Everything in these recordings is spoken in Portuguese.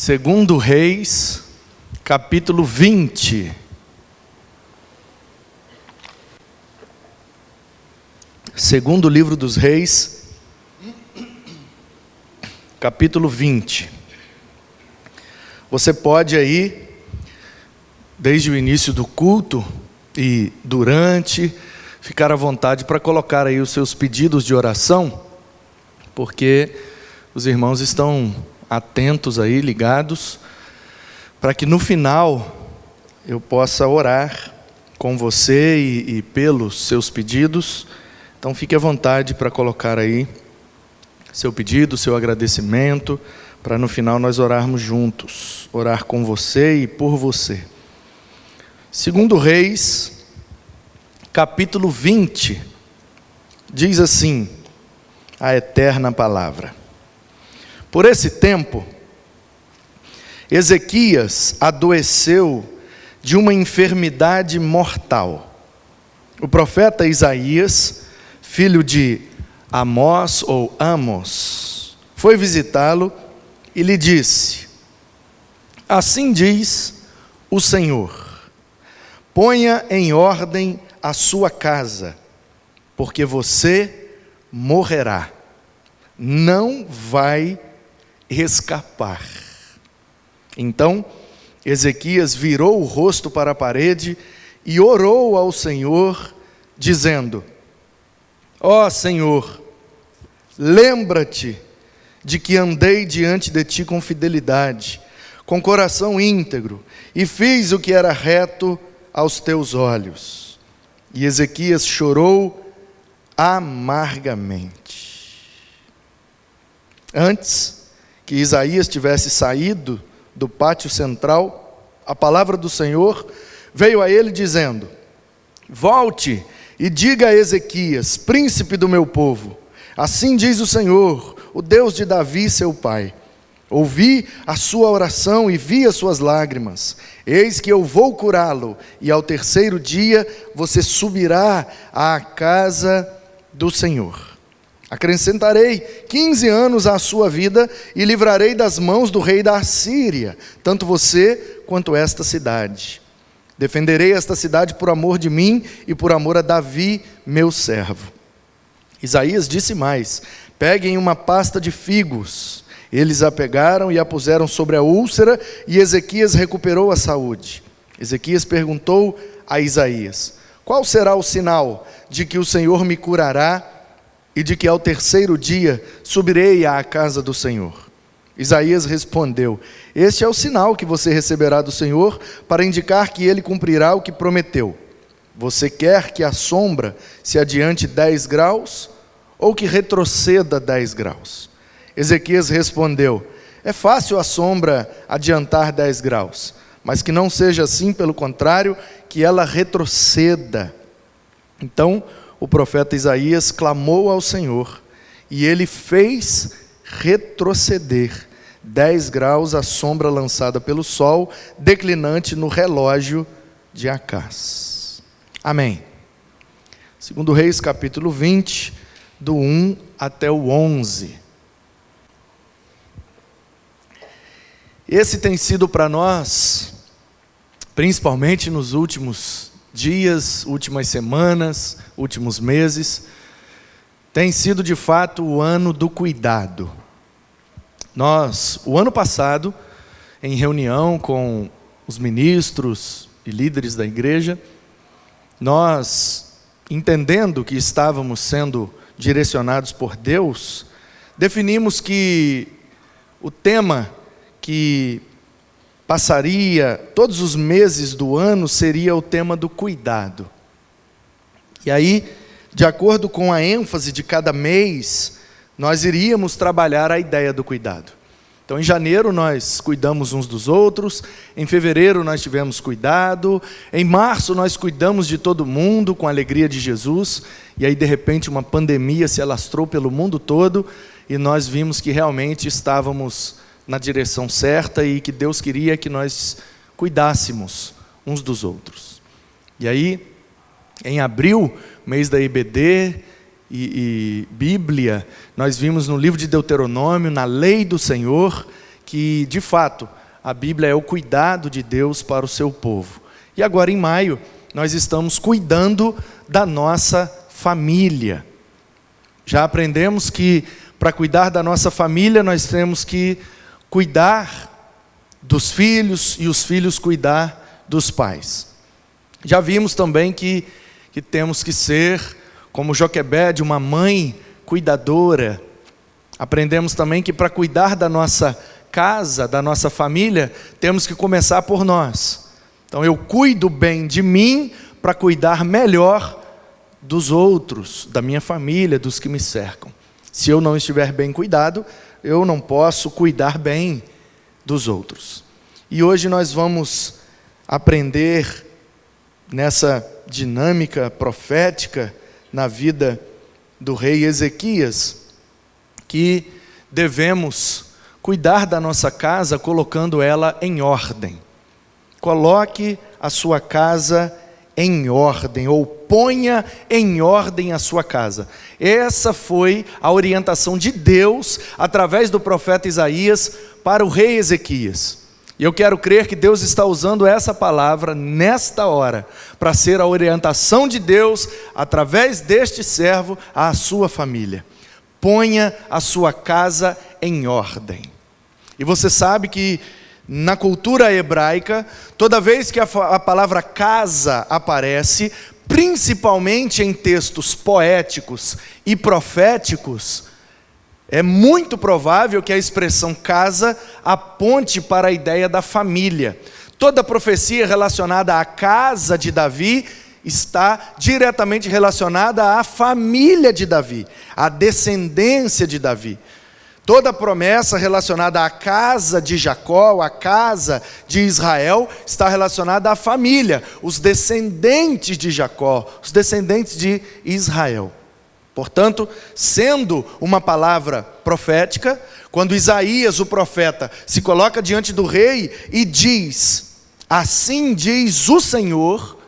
Segundo Reis, capítulo 20. Segundo livro dos Reis, capítulo 20. Você pode aí, desde o início do culto e durante, ficar à vontade para colocar aí os seus pedidos de oração, porque os irmãos estão atentos aí, ligados, para que no final eu possa orar com você e pelos seus pedidos. Então fique à vontade para colocar aí seu pedido, seu agradecimento, para no final nós orarmos juntos, orar com você e por você. Segundo Reis, capítulo 20, diz assim a eterna palavra: por esse tempo, Ezequias adoeceu de uma enfermidade mortal. O profeta Isaías, filho de Amós ou Amos, foi visitá-lo e lhe disse: assim diz o Senhor, ponha em ordem a sua casa, porque você morrerá, não vai escapar. Então Ezequias virou o rosto para a parede e orou ao Senhor, dizendo: ó Senhor, lembra-te de que andei diante de ti com fidelidade, com coração íntegro, e fiz o que era reto aos teus olhos. E Ezequias chorou amargamente. Antes que Isaías tivesse saído do pátio central, a palavra do Senhor veio a ele dizendo: volte e diga a Ezequias, príncipe do meu povo, assim diz o Senhor, o Deus de Davi, seu pai: ouvi a sua oração e vi as suas lágrimas. Eis que eu vou curá-lo, e ao terceiro dia você subirá à casa do Senhor. Acrescentarei 15 anos à sua vida e livrarei das mãos do rei da Assíria, tanto você quanto esta cidade. Defenderei esta cidade por amor de mim e por amor a Davi, meu servo. Isaías disse mais: peguem uma pasta de figos. Eles a pegaram e a puseram sobre a úlcera, e Ezequias recuperou a saúde. Ezequias perguntou a Isaías: qual será o sinal de que o Senhor me curará e de que ao terceiro dia subirei à casa do Senhor? Isaías respondeu: este é o sinal que você receberá do Senhor, para indicar que ele cumprirá o que prometeu. Você quer que a sombra se adiante 10 graus ou que retroceda 10 graus? Ezequias respondeu: é fácil a sombra adiantar 10 graus, mas que não seja assim, pelo contrário, que ela retroceda. Então o profeta Isaías clamou ao Senhor, e ele fez retroceder 10 graus a sombra lançada pelo sol, declinante no relógio de Acaz. Amém. Segundo Reis, capítulo 20, do 1 até o 11. Esse tem sido para nós, principalmente nos últimos dias, últimas semanas, últimos meses, tem sido de fato o ano do cuidado. O ano passado, em reunião com os ministros e líderes da igreja, nós, entendendo que estávamos sendo direcionados por Deus, definimos que o tema que passaria todos os meses do ano seria o tema do cuidado. E aí, de acordo com a ênfase de cada mês, nós iríamos trabalhar a ideia do cuidado. Então, em janeiro nós cuidamos uns dos outros, em fevereiro nós tivemos cuidado, em março nós cuidamos de todo mundo com a alegria de Jesus, e aí de repente uma pandemia se alastrou pelo mundo todo, e nós vimos que realmente estávamos na direção certa e que Deus queria que nós cuidássemos uns dos outros. E aí, em abril, mês da IBD e Bíblia, nós vimos no livro de Deuteronômio, na lei do Senhor, que, de fato, a Bíblia é o cuidado de Deus para o seu povo. E agora, em maio, nós estamos cuidando da nossa família. Já aprendemos que, para cuidar da nossa família, nós temos que cuidar dos filhos e os filhos cuidar dos pais. Já vimos também que temos que ser, como Joquebede, uma mãe cuidadora. Aprendemos também que para cuidar da nossa casa, da nossa família, temos que começar por nós. Então eu cuido bem de mim para cuidar melhor dos outros, da minha família, dos que me cercam. Se eu não estiver bem cuidado, eu não posso cuidar bem dos outros. E hoje nós vamos aprender nessa dinâmica profética na vida do rei Ezequias, que devemos cuidar da nossa casa colocando ela em ordem. Coloque a sua casa em ordem, ou ponha em ordem a sua casa. Essa foi a orientação de Deus, através do profeta Isaías, para o rei Ezequias. E eu quero crer que Deus está usando essa palavra, nesta hora, para ser a orientação de Deus, através deste servo, à sua família. Ponha a sua casa em ordem. E você sabe que, na cultura hebraica, toda vez que a palavra casa aparece, principalmente em textos poéticos e proféticos, é muito provável que a expressão casa aponte para a ideia da família. Toda profecia relacionada à casa de Davi está diretamente relacionada à família de Davi, à descendência de Davi. Toda promessa relacionada à casa de Jacó, à casa de Israel, está relacionada à família, os descendentes de Jacó, os descendentes de Israel. Portanto, sendo uma palavra profética, quando Isaías, o profeta, se coloca diante do rei e diz, assim diz o Senhor,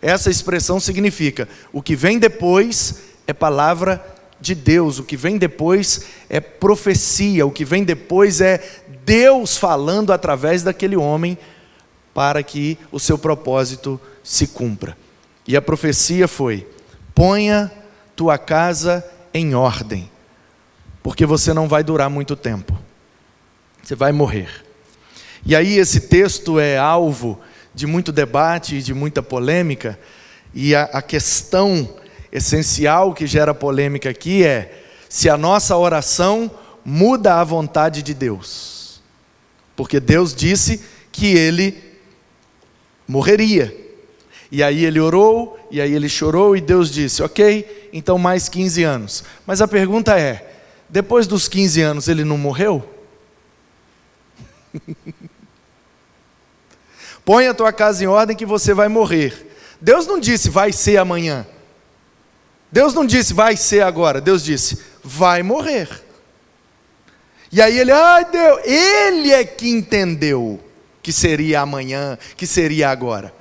essa expressão significa, o que vem depois é palavra de Deus, o que vem depois é profecia, o que vem depois é Deus falando através daquele homem para que o seu propósito se cumpra. E a profecia foi, ponha tua casa em ordem, porque você não vai durar muito tempo, você vai morrer. E aí esse texto é alvo de muito debate e de muita polêmica, e a questão essencial que gera polêmica aqui é se a nossa oração muda a vontade de Deus, porque Deus disse que ele morreria, e aí ele orou, e aí ele chorou, e Deus disse, ok, então mais 15 anos. Mas a pergunta é, depois dos 15 anos ele não morreu? Põe a tua casa em ordem que você vai morrer. Deus não disse vai ser amanhã. Deus não disse vai ser agora. Deus disse vai morrer. E aí ele, Deus, ele é que entendeu que seria amanhã, que seria agora.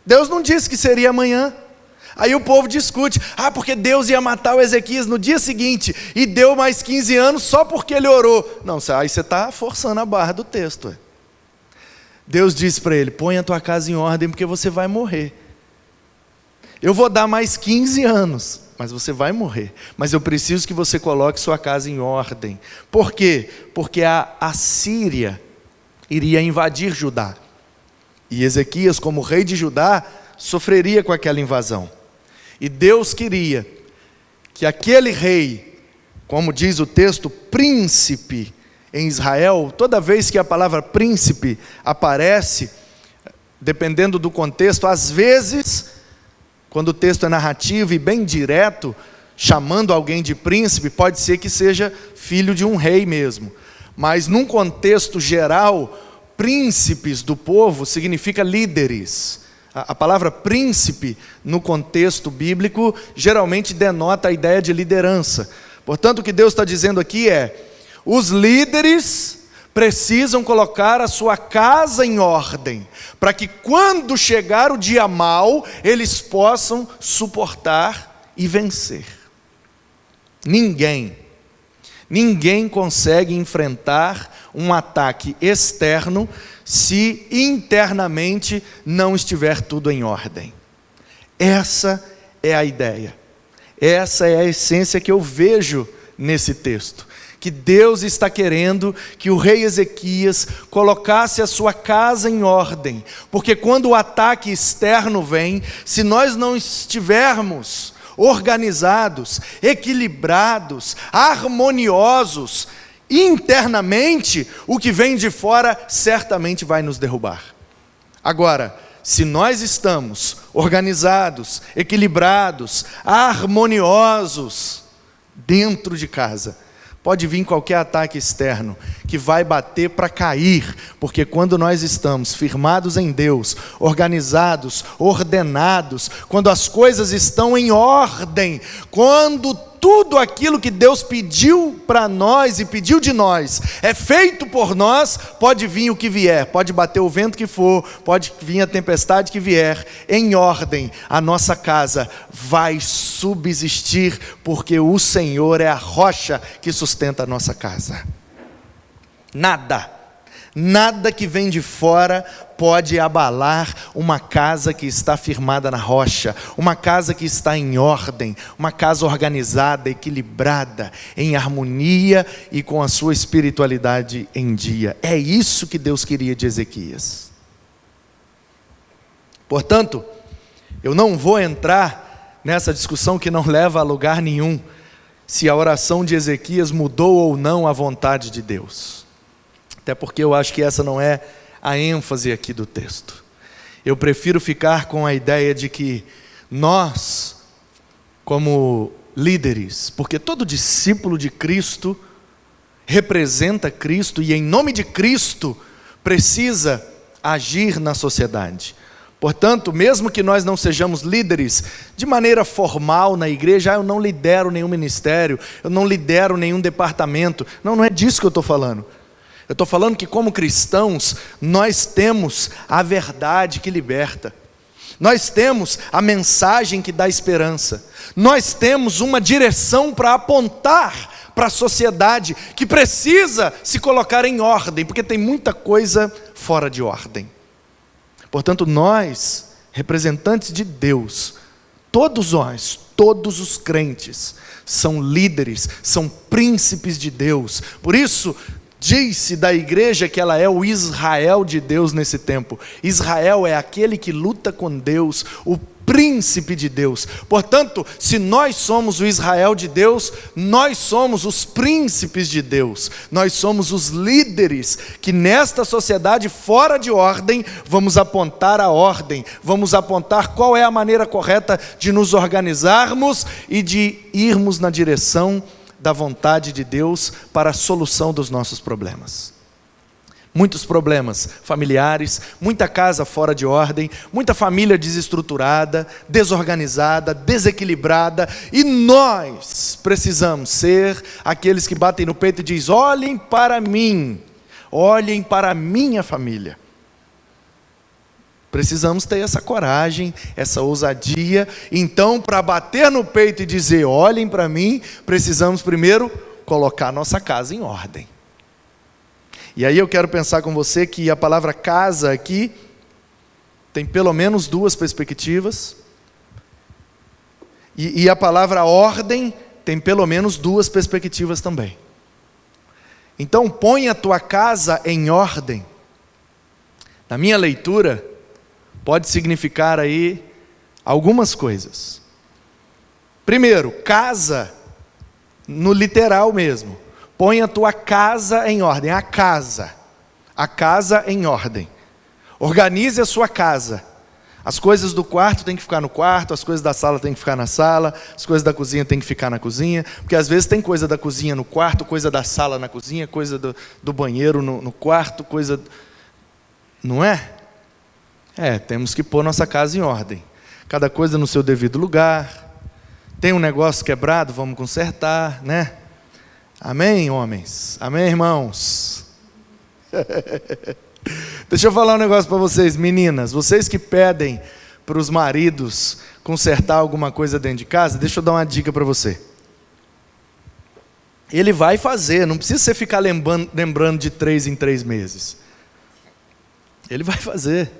Deus não disse que seria amanhã. Aí o povo discute, porque Deus ia matar o Ezequias no dia seguinte, e deu mais 15 anos só porque ele orou. Não, aí você está forçando a barra do texto. Deus disse para ele, põe a tua casa em ordem porque você vai morrer. Eu vou dar mais 15 anos, mas você vai morrer. Mas eu preciso que você coloque sua casa em ordem. Por quê? Porque a Assíria iria invadir Judá. E Ezequias, como rei de Judá, sofreria com aquela invasão. E Deus queria que aquele rei, como diz o texto, príncipe em Israel, toda vez que a palavra príncipe aparece, dependendo do contexto, às vezes, quando o texto é narrativo e bem direto, chamando alguém de príncipe, pode ser que seja filho de um rei mesmo. Mas num contexto geral, príncipes do povo significa líderes. A palavra príncipe, no contexto bíblico, geralmente denota a ideia de liderança. Portanto, o que Deus está dizendo aqui é, os líderes precisam colocar a sua casa em ordem, para que quando chegar o dia mau, eles possam suportar e vencer. Ninguém Ninguém consegue enfrentar um ataque externo se internamente não estiver tudo em ordem. Essa é a ideia. Essa é a essência que eu vejo nesse texto. Que Deus está querendo que o rei Ezequias colocasse a sua casa em ordem. Porque quando o ataque externo vem, se nós não estivermos organizados, equilibrados, harmoniosos, internamente, o que vem de fora certamente vai nos derrubar. Agora, se nós estamos organizados, equilibrados, harmoniosos dentro de casa, pode vir qualquer ataque externo que vai bater para cair, porque quando nós estamos firmados em Deus, organizados, ordenados, quando as coisas estão em ordem, quando tudo aquilo que Deus pediu para nós e pediu de nós é feito por nós, pode vir o que vier, pode bater o vento que for, pode vir a tempestade que vier, em ordem, a nossa casa vai subsistir, porque o Senhor é a rocha que sustenta a nossa casa. Nada que vem de fora pode abalar uma casa que está firmada na rocha, uma casa que está em ordem, uma casa organizada, equilibrada, em harmonia e com a sua espiritualidade em dia. É isso que Deus queria de Ezequias. Portanto, eu não vou entrar nessa discussão que não leva a lugar nenhum, se a oração de Ezequias mudou ou não a vontade de Deus. Até porque eu acho que essa não é a ênfase aqui do texto. Eu prefiro ficar com a ideia de que nós, como líderes, porque todo discípulo de Cristo representa Cristo e em nome de Cristo precisa agir na sociedade. Portanto, mesmo que nós não sejamos líderes de maneira formal na igreja, eu não lidero nenhum ministério, eu não lidero nenhum departamento, não é disso que eu estou falando. Eu estou falando que como cristãos, nós temos a verdade que liberta. Nós temos a mensagem que dá esperança. Nós temos uma direção para apontar para a sociedade que precisa se colocar em ordem, porque tem muita coisa fora de ordem. Portanto, nós, representantes de Deus, todos nós, todos os crentes, são líderes, são príncipes de Deus. Por isso, diz-se da igreja que ela é o Israel de Deus nesse tempo. Israel é aquele que luta com Deus, o príncipe de Deus. Portanto, se nós somos o Israel de Deus, nós somos os príncipes de Deus. Nós somos os líderes que nesta sociedade fora de ordem, vamos apontar a ordem, vamos apontar qual é a maneira correta de nos organizarmos e de irmos na direção da vontade de Deus para a solução dos nossos problemas. Muitos problemas familiares, muita casa fora de ordem, muita família desestruturada, desorganizada, desequilibrada, e nós precisamos ser aqueles que batem no peito e dizem: olhem para mim, olhem para a minha família. Precisamos ter essa coragem, essa ousadia. Então, para bater no peito e dizer: olhem para mim, precisamos primeiro colocar nossa casa em ordem. E aí eu quero pensar com você que a palavra casa aqui tem pelo menos duas perspectivas. E a palavra ordem tem pelo menos duas perspectivas também. Então, põe a tua casa em ordem. Na minha leitura, pode significar aí algumas coisas. Primeiro, casa, no literal mesmo. Põe a tua casa em ordem, a casa em ordem. Organize a sua casa. As coisas do quarto têm que ficar no quarto, as coisas da sala têm que ficar na sala, as coisas da cozinha têm que ficar na cozinha, porque às vezes tem coisa da cozinha no quarto, coisa da sala na cozinha, coisa do banheiro no quarto, coisa... Não é? Temos que pôr nossa casa em ordem. Cada coisa no seu devido lugar. Tem um negócio quebrado, vamos consertar, né? Amém, homens? Amém, irmãos? Deixa eu falar um negócio para vocês, meninas. Vocês que pedem para os maridos consertar alguma coisa dentro de casa, deixa eu dar uma dica para você. Ele vai fazer, não precisa você ficar lembrando de 3 em 3 meses. Ele vai fazer.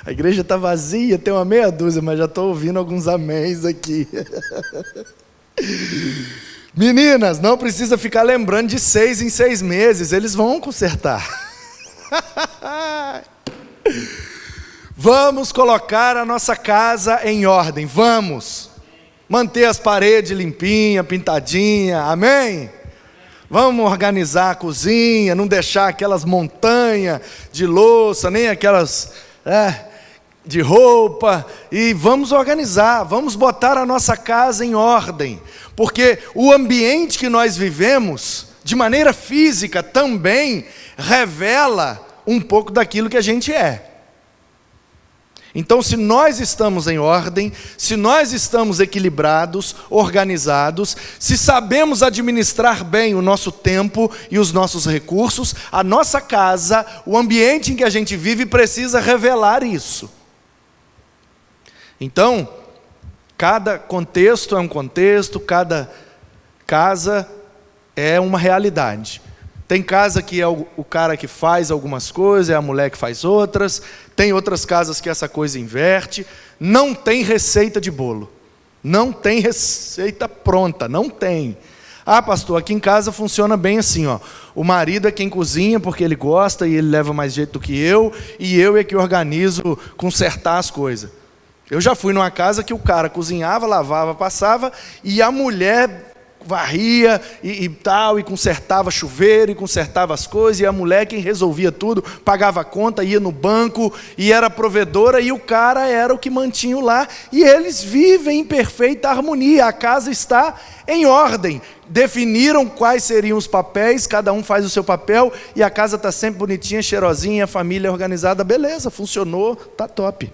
A igreja está vazia, tem uma meia dúzia, mas já estou ouvindo alguns améns aqui. Meninas, não precisa ficar lembrando de 6 em 6 meses, eles vão consertar. Vamos colocar a nossa casa em ordem, vamos. Manter as paredes limpinhas, pintadinhas, amém? Vamos organizar a cozinha, não deixar aquelas montanhas de louça, nem aquelas de roupa, e vamos organizar, vamos botar a nossa casa em ordem, porque o ambiente que nós vivemos, de maneira física também, revela um pouco daquilo que a gente é. Então, se nós estamos em ordem, se nós estamos equilibrados, organizados, se sabemos administrar bem o nosso tempo e os nossos recursos, a nossa casa, o ambiente em que a gente vive, precisa revelar isso. Então, cada contexto é um contexto, cada casa é uma realidade. Tem casa que é o cara que faz algumas coisas, é a mulher que faz outras. Tem outras casas que essa coisa inverte. Não tem receita de bolo. Não tem receita pronta, não tem. Ah, pastor, aqui em casa funciona bem assim, ó. O marido é quem cozinha porque ele gosta e ele leva mais jeito do que eu, e eu é que organizo, consertar as coisas. Eu já fui numa casa que o cara cozinhava, lavava, passava, e a mulher varria e tal, e consertava chuveiro, e consertava as coisas, e a mulher quem resolvia tudo, pagava a conta, ia no banco, e era provedora, e o cara era o que mantinha o lar, e eles vivem em perfeita harmonia, a casa está em ordem, definiram quais seriam os papéis, cada um faz o seu papel, e a casa está sempre bonitinha, cheirosinha, a família organizada, beleza, funcionou, tá top.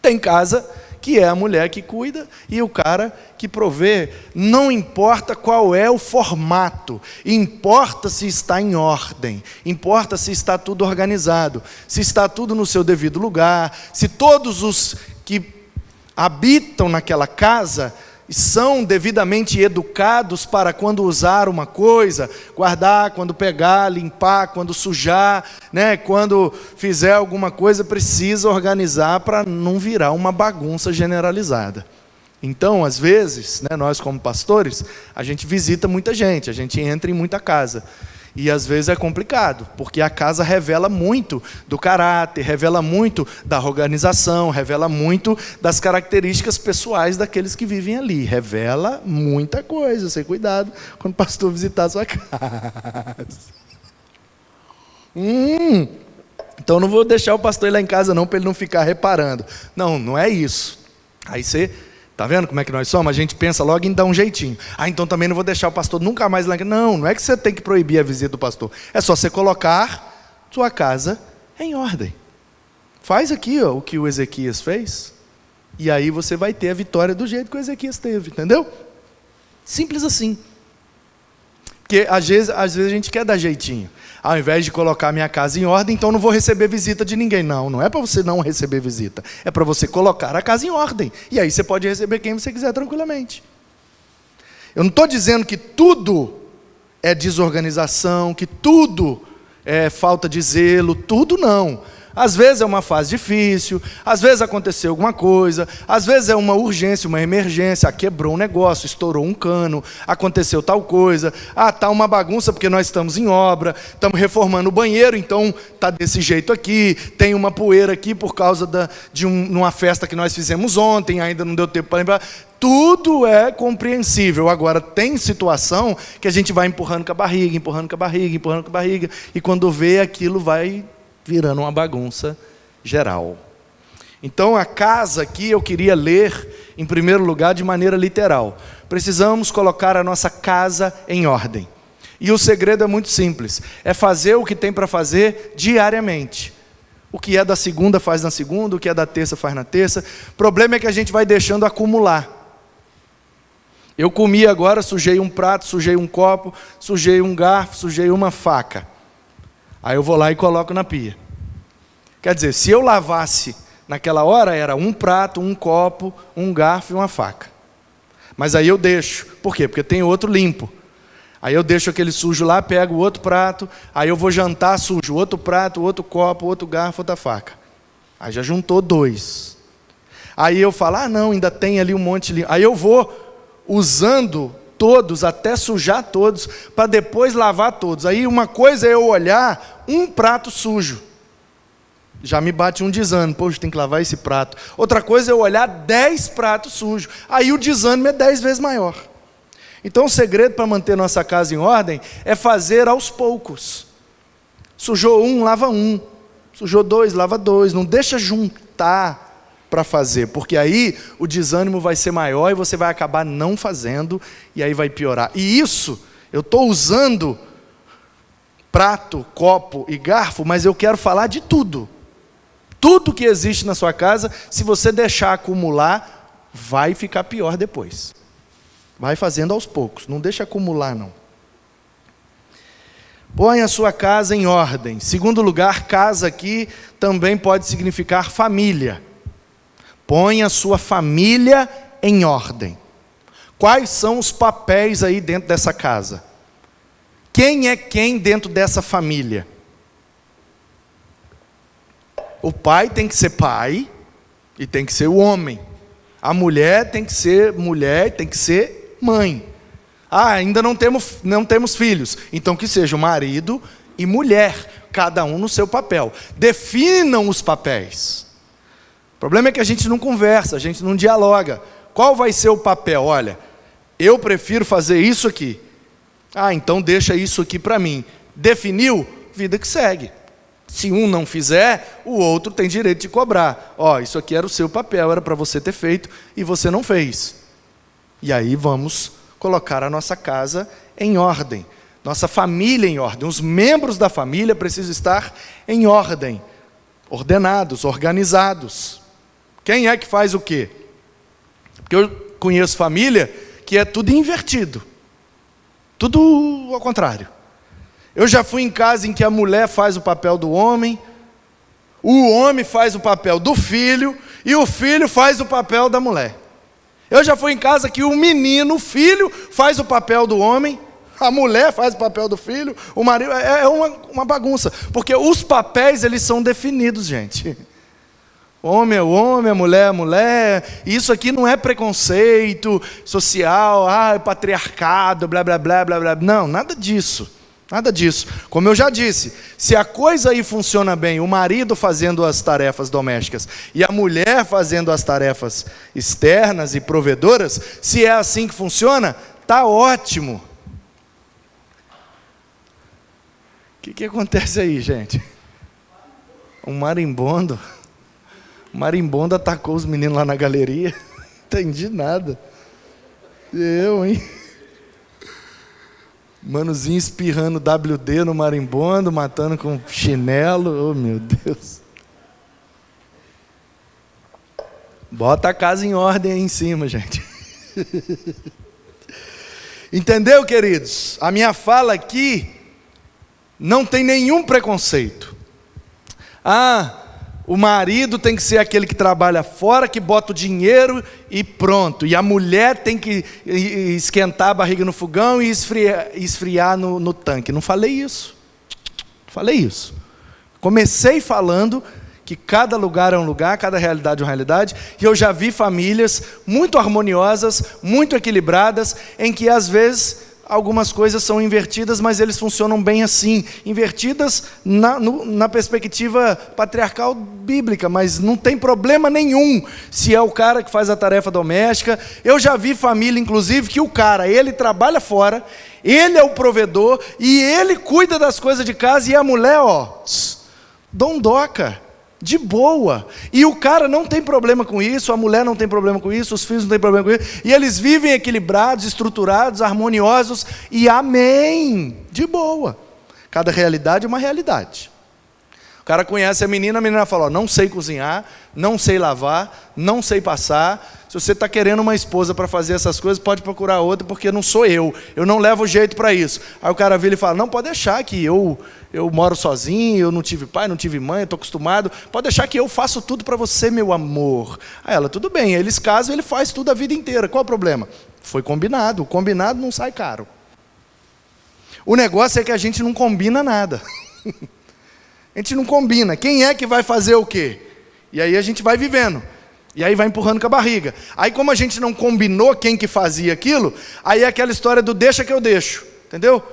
Tem casa que é a mulher que cuida e o cara que provê. Não importa qual é o formato, importa se está em ordem, importa se está tudo organizado, se está tudo no seu devido lugar, se todos os que habitam naquela casa são devidamente educados para quando usar uma coisa, guardar, quando pegar, limpar, quando sujar, né? Quando fizer alguma coisa, precisa organizar para não virar uma bagunça generalizada. Então, às vezes, né, nós como pastores, a gente visita muita gente, a gente entra em muita casa. E às vezes é complicado, porque a casa revela muito do caráter, revela muito da organização, revela muito das características pessoais daqueles que vivem ali. Revela muita coisa, sem cuidado quando o pastor visitar a sua casa. Então não vou deixar o pastor ir lá em casa não, para ele não ficar reparando. Não, não é isso. Aí você... Está vendo como é que nós somos? A gente pensa logo em dar um jeitinho. Ah, então também não vou deixar o pastor nunca mais lá. Não, não é que você tem que proibir a visita do pastor. É só você colocar sua casa em ordem. Faz aqui ó, o que o Ezequias fez. E aí você vai ter a vitória do jeito que o Ezequias teve. Entendeu? Simples assim. Porque às vezes a gente quer dar jeitinho. Ao invés de colocar minha casa em ordem, então não vou receber visita de ninguém. Não, não é para você não receber visita. É para você colocar a casa em ordem. E aí você pode receber quem você quiser tranquilamente. Eu não estou dizendo que tudo é desorganização, que tudo é falta de zelo, tudo não. Às vezes é uma fase difícil, às vezes aconteceu alguma coisa, às vezes é uma urgência, uma emergência, quebrou um negócio, estourou um cano, aconteceu tal coisa, está uma bagunça porque nós estamos em obra, estamos reformando o banheiro, então está desse jeito aqui, tem uma poeira aqui por causa de uma festa que nós fizemos ontem, ainda não deu tempo para lembrar. Tudo é compreensível. Agora, tem situação que a gente vai empurrando com a barriga, empurrando com a barriga, empurrando com a barriga, e quando vê aquilo vai virando uma bagunça geral. Então a casa aqui eu queria ler, em primeiro lugar, de maneira literal. Precisamos colocar a nossa casa em ordem. E o segredo é muito simples, é fazer o que tem para fazer diariamente. O que é da segunda faz na segunda, o que é da terça faz na terça. O problema é que a gente vai deixando acumular. Eu comi agora, sujei um prato, sujei um copo, sujei um garfo, sujei uma faca. Aí eu vou lá e coloco na pia. Quer dizer, se eu lavasse naquela hora, era um prato, um copo, um garfo e uma faca. Mas aí eu deixo. Por quê? Porque tem outro limpo. Aí eu deixo aquele sujo lá, pego o outro prato, aí eu vou jantar sujo, outro prato, outro copo, outro garfo, outra faca. Aí já juntou 2. Aí eu falo, não, ainda tem ali um monte de... Aí eu vou usando todos, até sujar todos, para depois lavar todos. Aí uma coisa é eu olhar um prato sujo. Já me bate um desânimo, poxa, tem que lavar esse prato. Outra coisa é eu olhar 10 pratos sujos. Aí o desânimo é 10 vezes maior. Então o segredo para manter nossa casa em ordem é fazer aos poucos. Sujou um, lava um. Sujou 2, lava 2. Não deixa juntar para fazer, porque aí o desânimo vai ser maior e você vai acabar não fazendo e aí vai piorar. E isso, eu estou usando prato, copo e garfo, mas eu quero falar de tudo. Tudo que existe na sua casa, se você deixar acumular, vai ficar pior depois. Vai fazendo aos poucos, não deixa acumular não. Põe a sua casa em ordem. Segundo lugar, casa aqui também pode significar família. Põe a sua família em ordem. Quais são os papéis aí dentro dessa casa? Quem é quem dentro dessa família? O pai tem que ser pai e tem que ser o homem. A mulher tem que ser mulher e tem que ser mãe. Ainda não temos filhos. Então que seja o marido e mulher, cada um no seu papel. Definam os papéis. O problema é que a gente não conversa, a gente não dialoga. Qual vai ser o papel? Olha, eu prefiro fazer isso aqui. Então deixa isso aqui para mim. Definiu? Vida que segue. Se um não fizer, o outro tem direito de cobrar. Isso aqui era o seu papel, era para você ter feito e você não fez. E aí vamos colocar a nossa casa em ordem. Nossa família em ordem. Os membros da família precisam estar em ordem. Ordenados, organizados. Quem é que faz o quê? Porque eu conheço família que é tudo invertido. Tudo ao contrário. Eu já fui em casa em que a mulher faz o papel do homem, o homem faz o papel do filho e o filho faz o papel da mulher. Eu já fui em casa que o menino, o filho, faz o papel do homem, a mulher faz o papel do filho, o marido... É uma bagunça, porque os papéis, eles são definidos, gente. O homem é o homem, a mulher é a mulher. Isso aqui não é preconceito social, patriarcado, blá, blá, blá, blá, blá. Não, nada disso. Nada disso. Como eu já disse, se a coisa aí funciona bem, o marido fazendo as tarefas domésticas e a mulher fazendo as tarefas externas e provedoras, se é assim que funciona, tá ótimo. O que acontece aí, gente? Um marimbondo. O marimbondo atacou os meninos lá na galeria. Não entendi nada. Hein? Manozinho espirrando WD no marimbondo, matando com chinelo. Oh, meu Deus. Bota a casa em ordem aí em cima, gente. Entendeu, queridos? A minha fala aqui não tem nenhum preconceito. O marido tem que ser aquele que trabalha fora, que bota o dinheiro e pronto. E a mulher tem que esquentar a barriga no fogão e esfriar no tanque. Não falei isso. Falei isso. Comecei falando que cada lugar é um lugar, cada realidade é uma realidade. E eu já vi famílias muito harmoniosas, muito equilibradas, em que às vezes algumas coisas são invertidas, mas eles funcionam bem assim, invertidas na perspectiva patriarcal bíblica, mas não tem problema nenhum se é o cara que faz a tarefa doméstica. Eu já vi família, inclusive, que o cara, ele trabalha fora, ele é o provedor, e ele cuida das coisas de casa, e a mulher, dondoca, de boa, e o cara não tem problema com isso, a mulher não tem problema com isso, os filhos não tem problema com isso, e eles vivem equilibrados, estruturados, harmoniosos, e amém, de boa. Cada realidade é uma realidade. cara conhece a menina fala, ó, não sei cozinhar, não sei lavar, não sei passar. Se você está querendo uma esposa para fazer essas coisas, pode procurar outra, porque não sou eu não levo jeito para isso. Aí o cara vira e fala, não, pode deixar que eu moro sozinho, eu não tive pai, não tive mãe, eu estou acostumado, pode deixar que eu faço tudo para você, meu amor. Aí ela, tudo bem, eles casam, ele faz tudo a vida inteira, qual o problema? Foi combinado, o combinado não sai caro. O negócio é que a gente não combina nada. A gente não combina, quem é que vai fazer o quê? E aí a gente vai vivendo. E aí vai empurrando com a barriga. Aí como a gente não combinou quem que fazia aquilo, aí é aquela história do deixa que eu deixo, entendeu?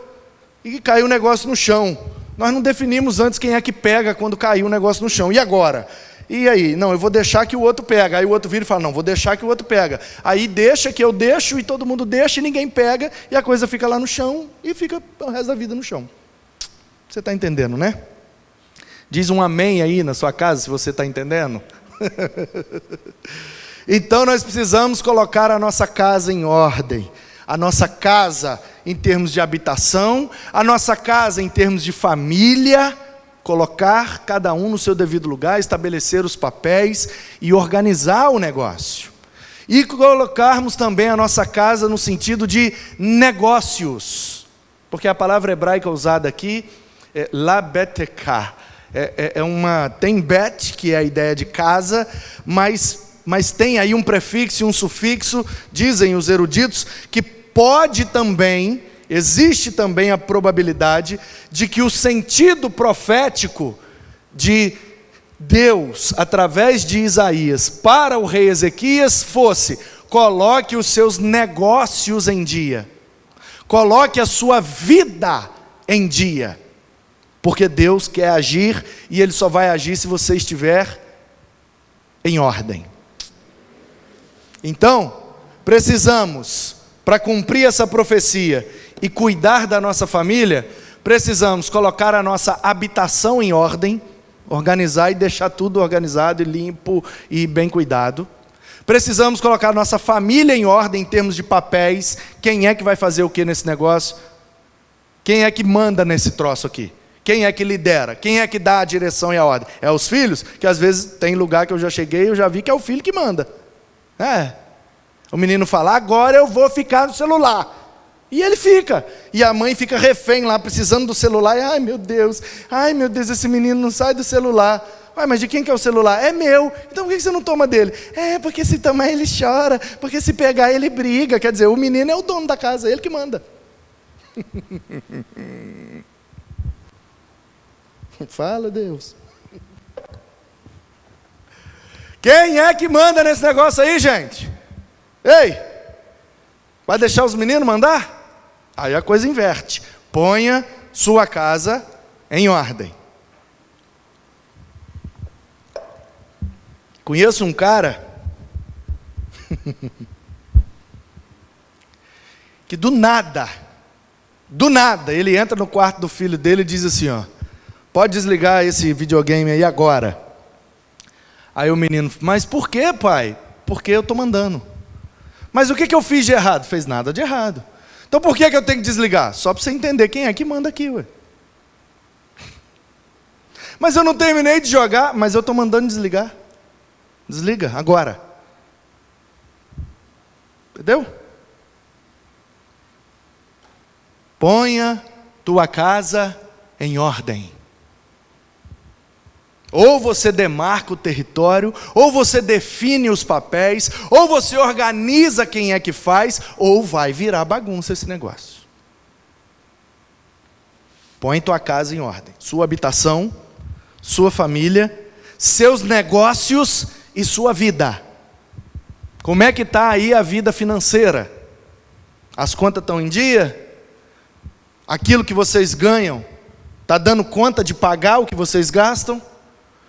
E caiu o negócio no chão. Nós não definimos antes quem é que pega quando caiu o negócio no chão. E agora? E aí? Não, eu vou deixar que o outro pega. Aí o outro vira e fala, não, vou deixar que o outro pega. Aí deixa que eu deixo e todo mundo deixa e ninguém pega. E a coisa fica lá no chão e fica o resto da vida no chão. Você está entendendo, né? Diz um amém aí na sua casa, se você está entendendo. Então nós precisamos colocar a nossa casa em ordem, a nossa casa em termos de habitação, a nossa casa em termos de família, colocar cada um no seu devido lugar, estabelecer os papéis e organizar o negócio. E colocarmos também a nossa casa no sentido de negócios, porque a palavra hebraica usada aqui é labetekah. Tem bet, que é a ideia de casa, mas tem aí um prefixo e um sufixo, dizem os eruditos, que existe também a probabilidade de que o sentido profético de Deus, através de Isaías, para o rei Ezequias, fosse: coloque os seus negócios em dia, coloque a sua vida em dia. Porque Deus quer agir e Ele só vai agir se você estiver em ordem. Então, precisamos, para cumprir essa profecia e cuidar da nossa família, precisamos colocar a nossa habitação em ordem, organizar e deixar tudo organizado e limpo e bem cuidado. Precisamos colocar a nossa família em ordem em termos de papéis. Quem é que vai fazer o que nesse negócio? Quem é que manda nesse troço aqui? Quem é que lidera? Quem é que dá a direção e a ordem? É os filhos? Que às vezes tem lugar que eu já cheguei e eu já vi que é o filho que manda. O menino fala, agora eu vou ficar no celular. E ele fica. E a mãe fica refém lá, precisando do celular. E, ai meu Deus, esse menino não sai do celular. Mas de quem que é o celular? É meu. Então por que você não toma dele? Porque se tomar ele chora. Porque se pegar ele briga. Quer dizer, o menino é o dono da casa, ele que manda. Fala, Deus. Quem é que manda nesse negócio aí, gente? Ei, vai deixar os meninos mandar? Aí a coisa inverte. Ponha sua casa em ordem. Conheço um cara que do nada, ele entra no quarto do filho dele e diz assim, ó, pode desligar esse videogame aí agora. Aí o menino, mas por que, pai? Porque eu estou mandando. Mas o que eu fiz de errado? Fez nada de errado. Então por que eu tenho que desligar? Só para você entender quem é que manda aqui, ué. Mas eu não terminei de jogar, mas eu estou mandando desligar. Desliga, agora. Entendeu? Ponha tua casa em ordem. Ou você demarca o território, ou você define os papéis, ou você organiza quem é que faz, ou vai virar bagunça esse negócio. Põe tua casa em ordem. Sua habitação, sua família, seus negócios e sua vida. Como é que está aí a vida financeira? As contas estão em dia? Aquilo que vocês ganham, está dando conta de pagar o que vocês gastam?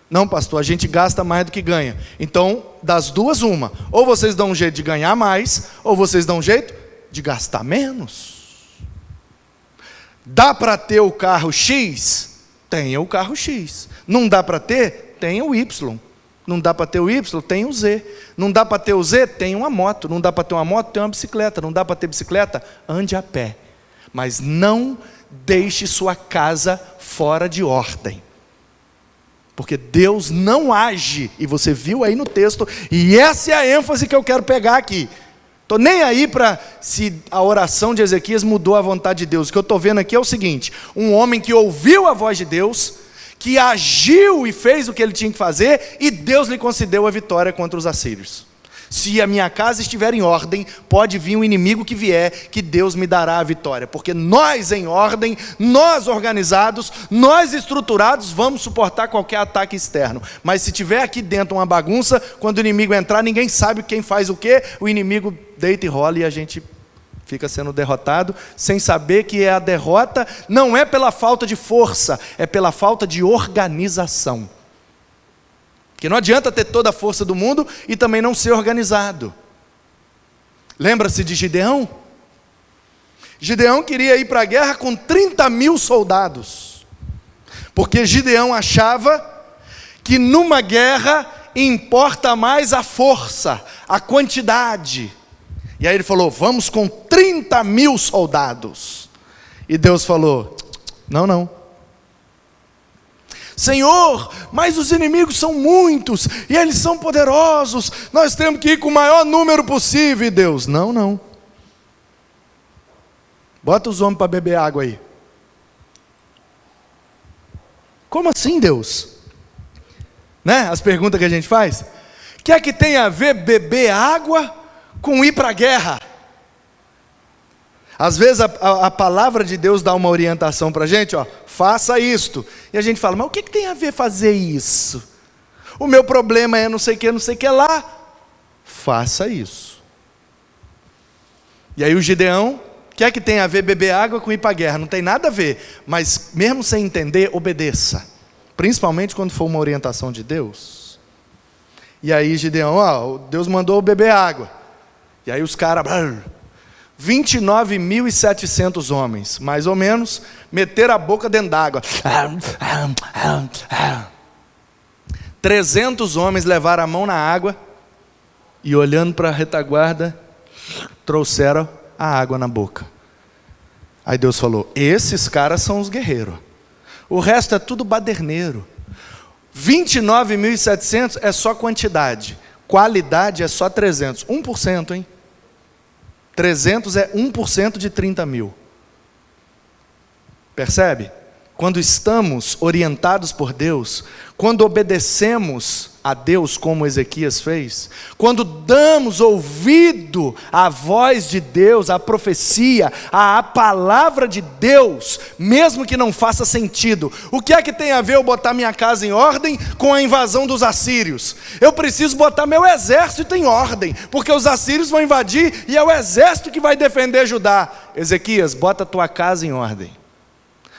Não, pastor, a gente gasta mais do que ganha. Então, das duas, uma. Ou vocês dão um jeito de ganhar mais, ou vocês dão um jeito de gastar menos. Dá para ter o carro X? Tenha o carro X. Não dá para ter? Tenha o Y. Não dá para ter o Y? Tenha o Z. Não dá para ter o Z? Tenha uma moto. Não dá para ter uma moto? Tenha uma bicicleta. Não dá para ter bicicleta? Ande a pé. Mas não deixe sua casa fora de ordem. Porque Deus não age, e você viu aí no texto, e essa é a ênfase que eu quero pegar aqui. Estou nem aí para se a oração de Ezequias mudou a vontade de Deus. O que eu estou vendo aqui é o seguinte: um homem que ouviu a voz de Deus, que agiu e fez o que ele tinha que fazer, e Deus lhe concedeu a vitória contra os assírios. Se a minha casa estiver em ordem, pode vir o inimigo que vier, que Deus me dará a vitória. Porque nós em ordem, nós organizados, nós estruturados, vamos suportar qualquer ataque externo. Mas se tiver aqui dentro uma bagunça, quando o inimigo entrar, ninguém sabe quem faz o quê, o inimigo deita e rola e a gente fica sendo derrotado, sem saber que a derrota não é pela falta de força, é pela falta de organização. Porque não adianta ter toda a força do mundo e também não ser organizado. Lembra-se de Gideão? Gideão queria ir para a guerra com 30 mil soldados. Porque Gideão achava que numa guerra importa mais a força, a quantidade. E aí ele falou: vamos com 30 mil soldados. E Deus falou: não. Senhor, mas os inimigos são muitos, e eles são poderosos, nós temos que ir com o maior número possível. E Deus: não. Bota os homens para beber água aí. Como assim, Deus? Né? As perguntas que a gente faz. O que é que tem a ver beber água com ir para a guerra? Às vezes a palavra de Deus dá uma orientação para a gente, faça isto. E a gente fala: mas o que tem a ver fazer isso? O meu problema é não sei o que lá. Faça isso. E aí o Gideão, o que é que tem a ver beber água com ir para a guerra? Não tem nada a ver, mas mesmo sem entender, obedeça. Principalmente quando for uma orientação de Deus. E aí Gideão, Deus mandou beber água. E aí os caras... 29.700 homens, mais ou menos, meteram a boca dentro d'água. 300 homens levaram a mão na água e, olhando para a retaguarda, trouxeram a água na boca. Aí Deus falou: esses caras são os guerreiros, o resto é tudo baderneiro. 29.700 é só quantidade, qualidade é só 300, 1%, hein? 300 é 1% de 30 mil. Percebe? Quando estamos orientados por Deus, quando obedecemos a Deus como Ezequias fez, quando damos ouvido à voz de Deus, à profecia, à palavra de Deus, mesmo que não faça sentido. O que é que tem a ver eu botar minha casa em ordem com a invasão dos assírios? Eu preciso botar meu exército em ordem, porque os assírios vão invadir e é o exército que vai defender Judá. Ezequias, bota a tua casa em ordem.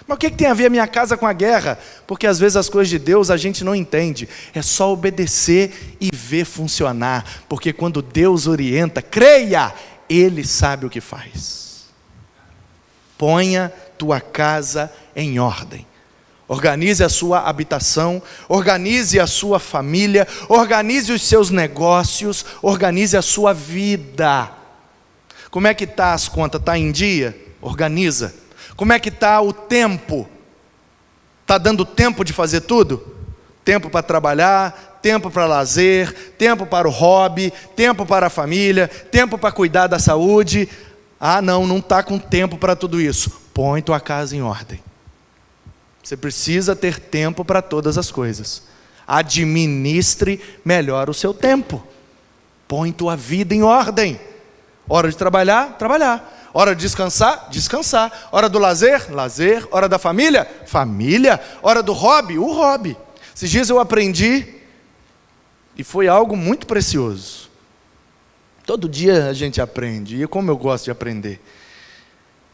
Mas o que tem a ver a minha casa com a guerra? Porque às vezes as coisas de Deus a gente não entende. É só obedecer e ver funcionar. Porque quando Deus orienta, creia, Ele sabe o que faz. Ponha tua casa em ordem. Organize a sua habitação, organize a sua família, organize os seus negócios, organize a sua vida. Como é que está as contas? Está em dia? Organiza. Como é que está o tempo? Está dando tempo de fazer tudo? Tempo para trabalhar, tempo para lazer, tempo para o hobby, tempo para a família, tempo para cuidar da saúde. Não está com tempo para tudo isso. Põe tua casa em ordem. Você precisa ter tempo para todas as coisas. Administre melhor o seu tempo. Põe tua vida em ordem. Hora de trabalhar, trabalhar. Hora de descansar, descansar. Hora do lazer, lazer. Hora da família, família. Hora do hobby, o hobby. Esses dias eu aprendi, e foi algo muito precioso. Todo dia a gente aprende, e como eu gosto de aprender.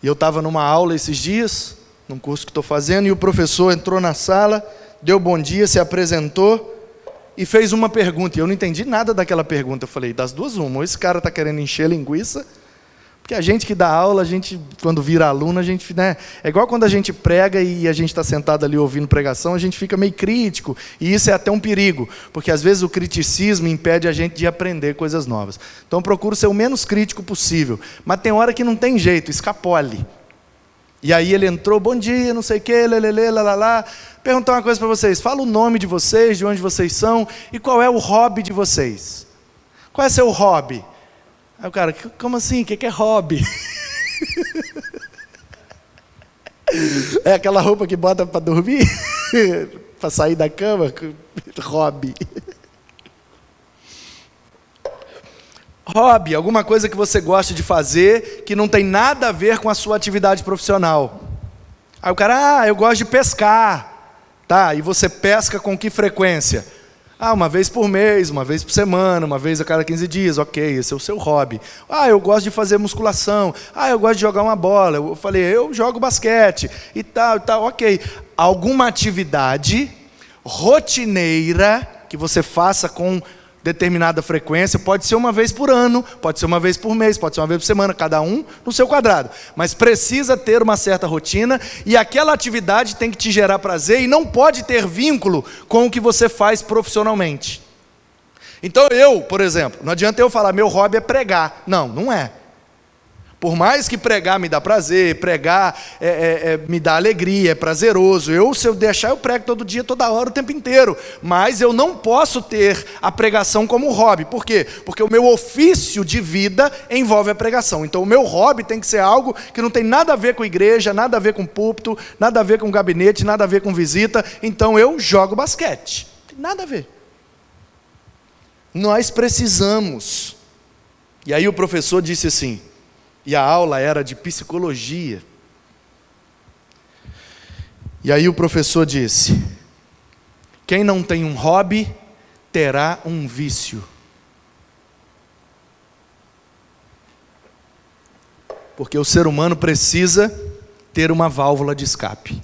E eu estava numa aula esses dias, num curso que estou fazendo, e o professor entrou na sala, deu bom dia, se apresentou, e fez uma pergunta. E eu não entendi nada daquela pergunta. Eu falei: das duas uma, ou esse cara está querendo encher linguiça, porque a gente que dá aula, a gente, quando vira aluno, a gente, né, é igual quando a gente prega e a gente está sentado ali ouvindo pregação, a gente fica meio crítico, e isso é até um perigo, porque às vezes o criticismo impede a gente de aprender coisas novas. Então eu procuro ser o menos crítico possível, mas tem hora que não tem jeito, escapole. E aí ele entrou, bom dia, não sei o que, lelele, lalala. Perguntar uma coisa para vocês, fala o nome de vocês, de onde vocês são, e qual é o hobby de vocês. Qual é seu hobby? Aí o cara, como assim, o que é hobby? É aquela roupa que bota para dormir, para sair da cama, hobby. Hobby, alguma coisa que você gosta de fazer, que não tem nada a ver com a sua atividade profissional. Aí o cara, eu gosto de pescar. Tá, e você pesca com que frequência? Uma vez por mês, uma vez por semana, uma vez a cada 15 dias, ok, esse é o seu hobby. Eu gosto de fazer musculação, eu gosto de jogar uma bola. Eu falei, eu jogo basquete, e tal, ok. Alguma atividade rotineira que você faça com determinada frequência, pode ser uma vez por ano, pode ser uma vez por mês, pode ser uma vez por semana, cada um no seu quadrado. Mas precisa ter uma certa rotina, e aquela atividade tem que te gerar prazer, e não pode ter vínculo com o que você faz profissionalmente. Então por exemplo, não adianta eu falar, meu hobby é pregar. Não, não é. Por mais que pregar me dá prazer, pregar me dá alegria, é prazeroso. Se eu deixar, eu prego todo dia, toda hora, o tempo inteiro. Mas eu não posso ter a pregação como hobby. Por quê? Porque o meu ofício de vida envolve a pregação. Então o meu hobby tem que ser algo que não tem nada a ver com igreja, nada a ver com púlpito, nada a ver com gabinete, nada a ver com visita. Então eu jogo basquete. Não tem nada a ver. Nós precisamos. E aí o professor disse assim, e a aula era de psicologia. E aí o professor disse, quem não tem um hobby, terá um vício. Porque o ser humano precisa ter uma válvula de escape.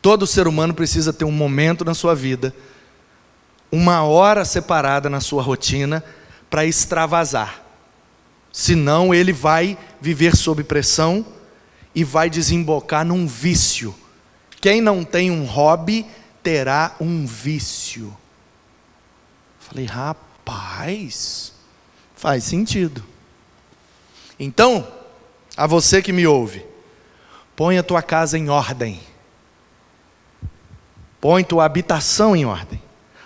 Todo ser humano precisa ter um momento na sua vida, uma hora separada na sua rotina, para extravasar. Senão ele vai viver sob pressão e vai desembocar num vício. Quem não tem um hobby, terá um vício. Falei, rapaz, faz sentido. Então, a você que me ouve, põe a tua casa em ordem. Põe tua habitação em ordem.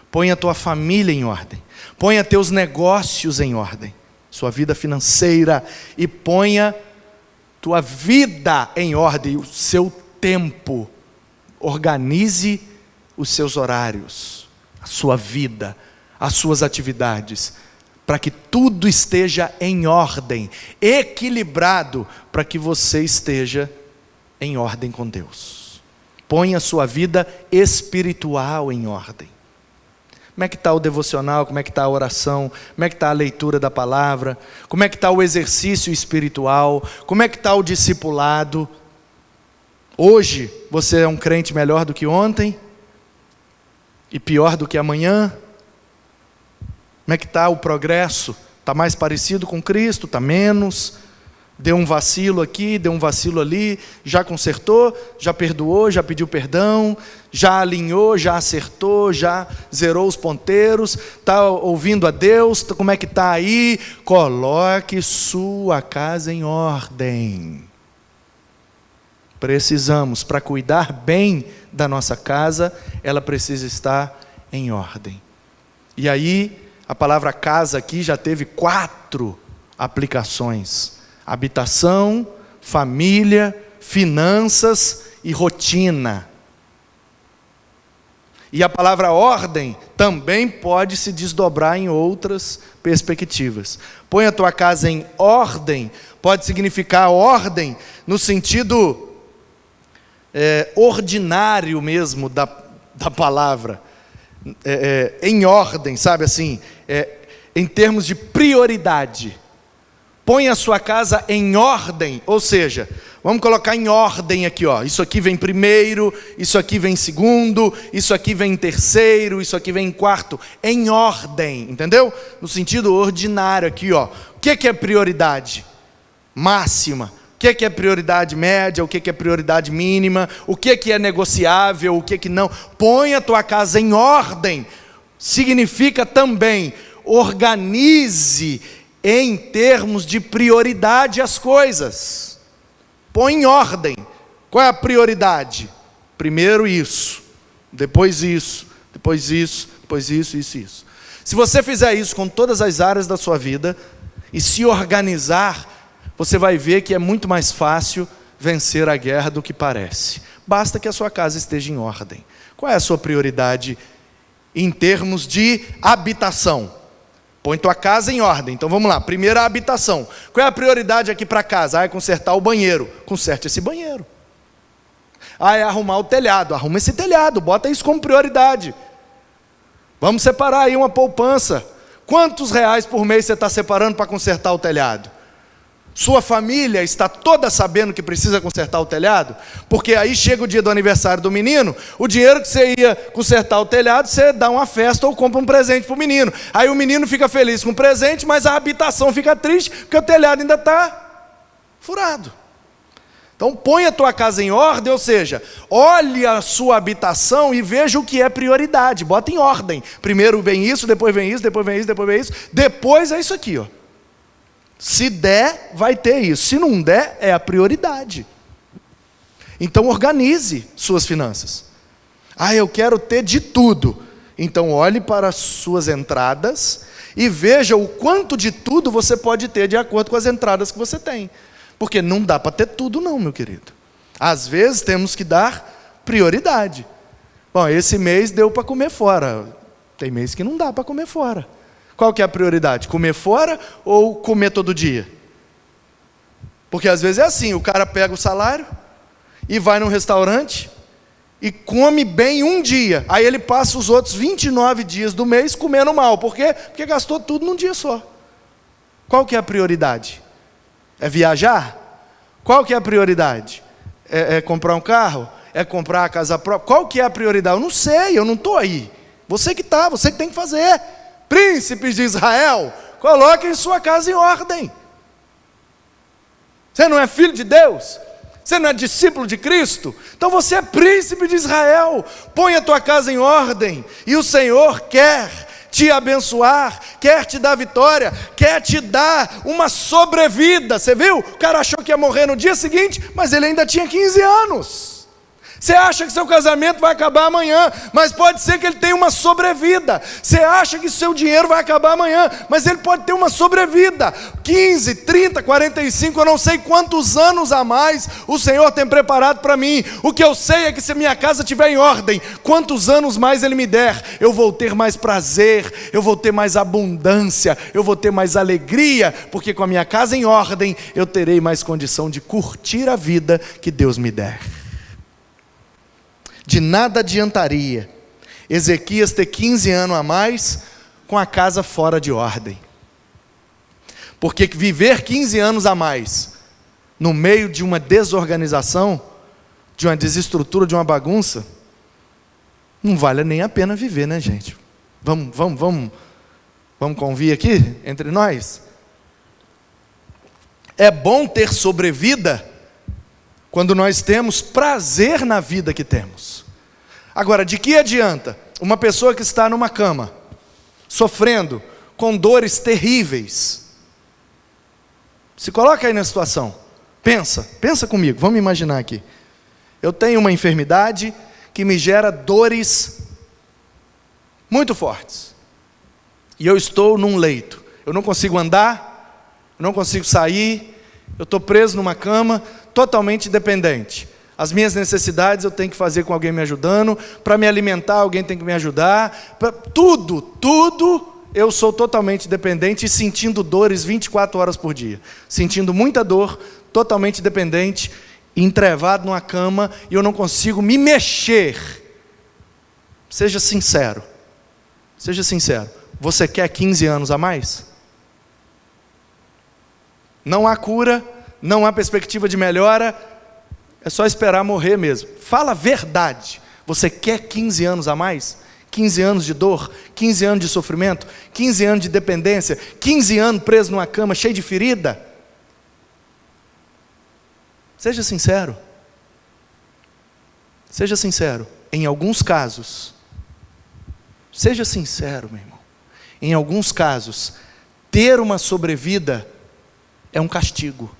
Põe a tua família em ordem. Põe teus negócios em ordem. Sua vida financeira, e ponha tua vida em ordem, o seu tempo. Organize os seus horários, a sua vida, as suas atividades, para que tudo esteja em ordem, equilibrado, para que você esteja em ordem com Deus. Ponha a sua vida espiritual em ordem. Como é que está o devocional? Como é que está a oração? Como é que está a leitura da palavra? Como é que está o exercício espiritual? Como é que está o discipulado? Hoje, você é um crente melhor do que ontem? E pior do que amanhã? Como é que está o progresso? Está mais parecido com Cristo? Está menos? Deu um vacilo aqui, deu um vacilo ali, já consertou, já perdoou, já pediu perdão, já alinhou, já acertou, já zerou os ponteiros, está ouvindo a Deus, como é que está aí? Coloque sua casa em ordem. Precisamos, para cuidar bem da nossa casa, ela precisa estar em ordem. E aí, a palavra casa aqui já teve 4 aplicações. Habitação, família, finanças e rotina. E a palavra ordem também pode se desdobrar em outras perspectivas. Põe a tua casa em ordem, pode significar ordem no sentido ordinário mesmo da palavra. Em ordem, sabe assim? Em termos de prioridade. Põe a sua casa em ordem, ou seja, vamos colocar em ordem aqui, ó. Isso aqui vem primeiro, isso aqui vem segundo, isso aqui vem em terceiro, isso aqui vem em quarto, em ordem, entendeu? No sentido ordinário aqui, ó. O que é prioridade máxima? O que é prioridade média? O que é prioridade mínima? O que é negociável? O que não? Põe a tua casa em ordem. Significa também organize em termos de prioridade as coisas. Põe em ordem. Qual é a prioridade? Primeiro isso, depois isso, depois isso, depois isso, isso, isso. Se você fizer isso com todas as áreas da sua vida e se organizar, você vai ver que é muito mais fácil vencer a guerra do que parece. Basta que a sua casa esteja em ordem. Qual é a sua prioridade em termos de habitação? Põe tua casa em ordem. Então vamos lá, primeiro a habitação. Qual é a prioridade aqui para casa? É consertar o banheiro. Conserte esse banheiro. É arrumar o telhado. Arruma esse telhado, bota isso como prioridade. Vamos separar aí uma poupança. Quantos reais por mês você está separando para consertar o telhado? Sua família está toda sabendo que precisa consertar o telhado? Porque aí chega o dia do aniversário do menino, o dinheiro que você ia consertar o telhado, você dá uma festa ou compra um presente para o menino. Aí o menino fica feliz com o presente, mas a habitação fica triste, porque o telhado ainda está furado. Então põe a tua casa em ordem, ou seja, olhe a sua habitação e veja o que é prioridade, bota em ordem. Primeiro vem isso, depois vem isso, depois vem isso, depois vem isso, depois é isso aqui, ó. Se der, vai ter isso. Se não der, é a prioridade. Então organize suas finanças. Eu quero ter de tudo. Então olhe para as suas entradas e veja o quanto de tudo você pode ter de acordo com as entradas que você tem. Porque não dá para ter tudo não, meu querido. Às vezes temos que dar prioridade. Bom, esse mês deu para comer fora. Tem mês que não dá para comer fora. Qual que é a prioridade? Comer fora ou comer todo dia? Porque às vezes é assim, o cara pega o salário e vai num restaurante e come bem um dia. Aí ele passa os outros 29 dias do mês comendo mal. Por quê? Porque gastou tudo num dia só. Qual que é a prioridade? É viajar? Qual que é a prioridade? É comprar um carro? É comprar a casa própria? Qual que é a prioridade? Eu não sei, eu não estou aí. Você que tem que fazer. Príncipes de Israel, coloquem sua casa em ordem. Você não é filho de Deus? Você não é discípulo de Cristo? Então você é príncipe de Israel. Põe a tua casa em ordem. E o Senhor quer te abençoar, quer te dar vitória, quer te dar uma sobrevida. Você viu? O cara achou que ia morrer no dia seguinte, mas ele ainda tinha 15 anos. Você acha que seu casamento vai acabar amanhã, mas pode ser que ele tenha uma sobrevida. Você acha que seu dinheiro vai acabar amanhã, mas ele pode ter uma sobrevida. 15, 30, 45, eu não sei quantos anos a mais o Senhor tem preparado para mim. O que eu sei é que se minha casa estiver em ordem, quantos anos mais Ele me der, eu vou ter mais prazer, eu vou ter mais abundância, eu vou ter mais alegria, porque com a minha casa em ordem, eu terei mais condição de curtir a vida que Deus me der. De nada adiantaria Ezequias ter 15 anos a mais com a casa fora de ordem. Porque viver 15 anos a mais no meio de uma desorganização, de uma desestrutura, de uma bagunça, não vale nem a pena viver, né, gente? Vamos convir aqui entre nós? É bom ter sobrevida quando nós temos prazer na vida que temos. Agora, de que adianta uma pessoa que está numa cama, sofrendo, com dores terríveis? Se coloca aí na situação. Pensa comigo, vamos imaginar aqui. Eu tenho uma enfermidade que me gera dores muito fortes. E eu estou num leito. Eu não consigo andar, eu não consigo sair, eu estou preso numa cama, totalmente dependente. As minhas necessidades eu tenho que fazer com alguém me ajudando, para me alimentar alguém tem que me ajudar, tudo eu sou totalmente dependente e sentindo dores 24 horas por dia, sentindo muita dor, totalmente dependente, entrevado numa cama e eu não consigo me mexer. Seja sincero, você quer 15 anos a mais? Não há cura, não há perspectiva de melhora, é só esperar morrer mesmo. Fala a verdade. Você quer 15 anos a mais? 15 anos de dor? 15 anos de sofrimento? 15 anos de dependência? 15 anos preso numa cama cheio de ferida? Seja sincero. Seja sincero. Em alguns casos, seja sincero, meu irmão. Em alguns casos, ter uma sobrevida é um castigo.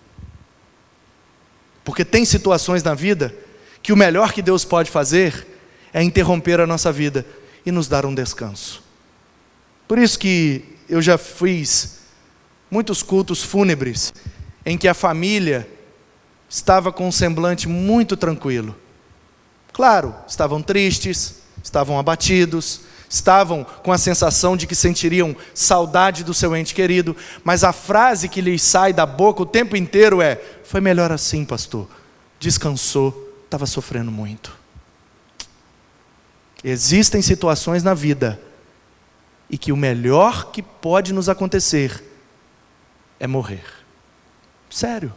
Porque tem situações na vida que o melhor que Deus pode fazer é interromper a nossa vida e nos dar um descanso. Por isso que eu já fiz muitos cultos fúnebres em que a família estava com um semblante muito tranquilo. Claro, estavam tristes, estavam abatidos, estavam com a sensação de que sentiriam saudade do seu ente querido, mas a frase que lhes sai da boca o tempo inteiro é: foi melhor assim, pastor, descansou, estava sofrendo muito. Existem situações na vida e que o melhor que pode nos acontecer é morrer. Sério.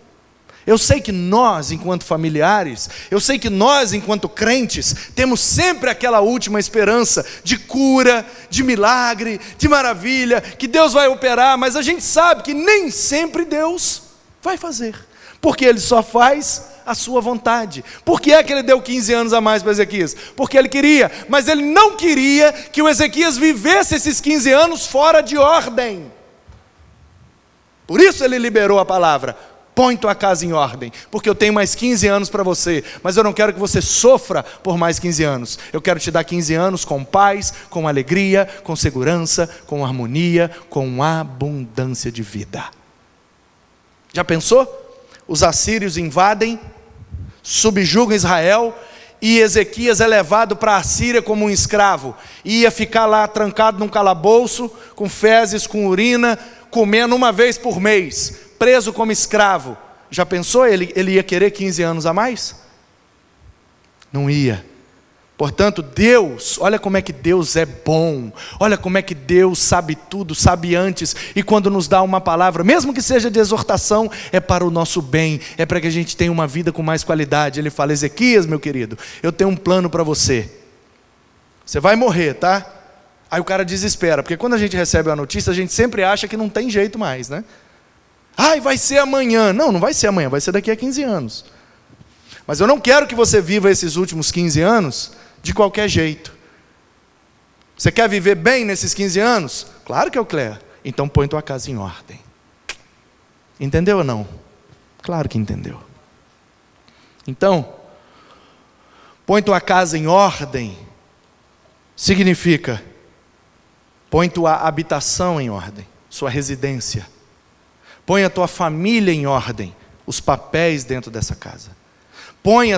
Eu sei que nós, enquanto familiares, eu sei que nós, enquanto crentes, temos sempre aquela última esperança de cura, de milagre, de maravilha, que Deus vai operar, mas a gente sabe que nem sempre Deus vai fazer, porque Ele só faz a sua vontade. Por que é que Ele deu 15 anos a mais para Ezequias? Porque Ele queria, mas Ele não queria que o Ezequias vivesse esses 15 anos fora de ordem. Por isso Ele liberou a palavra: põe tua casa em ordem, porque eu tenho mais 15 anos para você, mas eu não quero que você sofra por mais 15 anos. Eu quero te dar 15 anos com paz, com alegria, com segurança, com harmonia, com abundância de vida. Já pensou? Os assírios invadem, subjugam Israel, e Ezequias é levado para a Síria como um escravo, e ia ficar lá trancado num calabouço, com fezes, com urina, comendo uma vez por mês, preso como escravo. Já pensou? Ele ia querer 15 anos a mais? Não ia. Portanto, Deus, olha como é que Deus é bom, olha como é que Deus sabe tudo, sabe antes, e quando nos dá uma palavra, mesmo que seja de exortação, é para o nosso bem, é para que a gente tenha uma vida com mais qualidade. Ele fala: Ezequias, meu querido, eu tenho um plano para você. Você vai morrer, tá? Aí o cara desespera, porque quando a gente recebe a notícia, a gente sempre acha que não tem jeito mais, né? Ai, vai ser amanhã. Não, não vai ser amanhã, vai ser daqui a 15 anos. Mas eu não quero que você viva esses últimos 15 anos de qualquer jeito. Você quer viver bem nesses 15 anos? Claro que eu quero. Então põe tua casa em ordem. Entendeu ou não? Claro que entendeu. Então, põe tua casa em ordem significa: põe tua habitação em ordem, sua residência. Põe a tua família em ordem, os papéis dentro dessa casa. Põe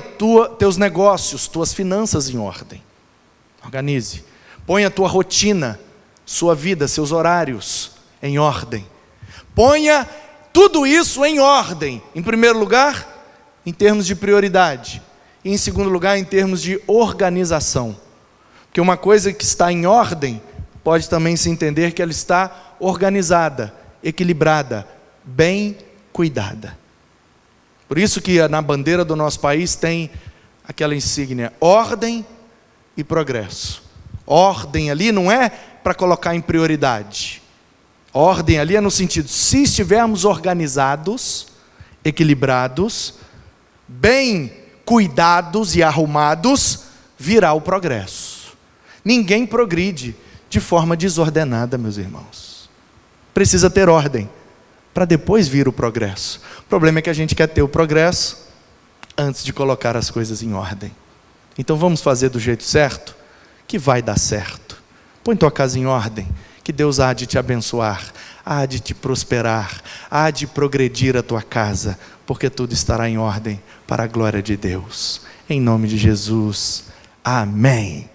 teus negócios, tuas finanças em ordem. Organize. Põe a tua rotina, sua vida, seus horários em ordem. Ponha tudo isso em ordem. Em primeiro lugar, em termos de prioridade. E em segundo lugar, em termos de organização. Porque uma coisa que está em ordem, pode também se entender que ela está organizada, equilibrada, bem cuidada. Por isso que na bandeira do nosso país tem aquela insígnia: ordem e progresso. Ordem ali não é para colocar em prioridade. Ordem ali é no sentido: se estivermos organizados, equilibrados, bem cuidados e arrumados, virá o progresso. Ninguém progride de forma desordenada, meus irmãos. Precisa ter ordem para depois vir o progresso. O problema é que a gente quer ter o progresso antes de colocar as coisas em ordem. Então vamos fazer do jeito certo, que vai dar certo. Põe tua casa em ordem, que Deus há de te abençoar, há de te prosperar, há de progredir a tua casa, porque tudo estará em ordem para a glória de Deus. Em nome de Jesus. Amém.